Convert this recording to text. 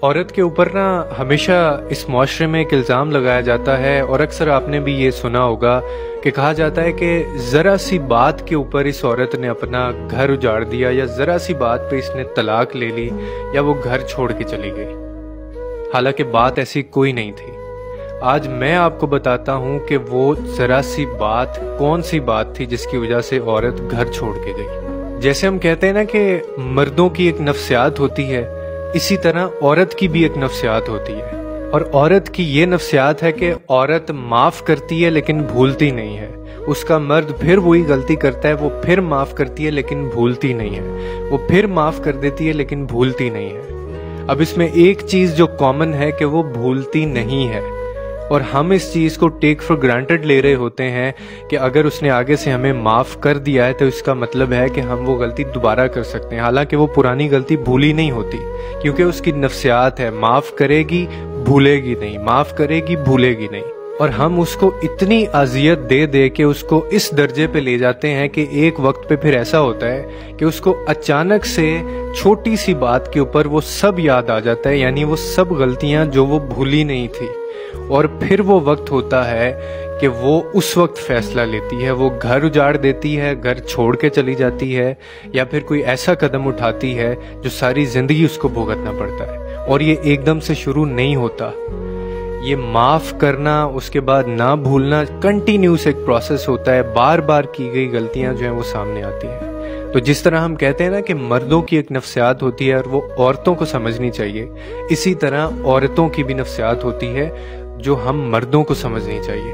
औरत के ऊपर ना हमेशा इस मुआशरे में एक इल्ज़ाम लगाया जाता है, और अक्सर आपने भी ये सुना होगा कि कहा जाता है कि ज़रा सी बात के ऊपर इस औरत ने अपना घर उजाड़ दिया, या ज़रा सी बात पे इसने तलाक ले ली, या वो घर छोड़ के चली गई। हालांकि बात ऐसी कोई नहीं थी। आज मैं आपको बताता हूँ कि वो ज़रा सी बात कौन सी बात थी जिसकी वजह से औरत घर छोड़ के गई। जैसे हम कहते हैं ना कि मर्दों की एक नफ्सियात होती है, इसी तरह औरत की भी एक नफ्सियात होती है। और औरत की ये नफ्सियात है कि औरत माफ करती है लेकिन भूलती नहीं है। उसका मर्द फिर वही गलती करता है, वो फिर माफ करती है लेकिन भूलती नहीं है। वो फिर माफ कर देती है लेकिन भूलती नहीं है। अब इसमें एक चीज जो कॉमन है कि वो भूलती नहीं है, और हम इस चीज को टेक फॉर ग्रांटेड ले रहे होते हैं कि अगर उसने आगे से हमें माफ कर दिया है तो इसका मतलब है कि हम वो गलती दोबारा कर सकते हैं। हालांकि वो पुरानी गलती भूली नहीं होती, क्योंकि उसकी नफ्सियात है, माफ करेगी भूलेगी नहीं, माफ करेगी भूलेगी नहीं। और हम उसको इतनी अजियत दे दे के उसको इस दर्जे पे ले जाते हैं कि एक वक्त पे फिर ऐसा होता है कि उसको अचानक से छोटी सी बात के ऊपर वो सब याद आ जाता है, यानी वो सब गलतियां जो वो भूली नहीं थी। और फिर वो वक्त होता है कि वो उस वक्त फैसला लेती है, वो घर उजाड़ देती है, घर छोड़ के चली जाती है, या फिर कोई ऐसा कदम उठाती है जो सारी जिंदगी उसको भुगतना पड़ता है। और ये एकदम से शुरू नहीं होता। ये माफ करना, उसके बाद ना भूलना, कंटिन्यूस एक प्रोसेस होता है। बार बार की गई गलतियां जो हैं वो सामने आती हैं। तो जिस तरह हम कहते हैं ना कि मर्दों की एक नफ्सियात होती है और वो औरतों को समझनी चाहिए, इसी तरह औरतों की भी नफ्सियात होती है जो हम मर्दों को समझनी चाहिए।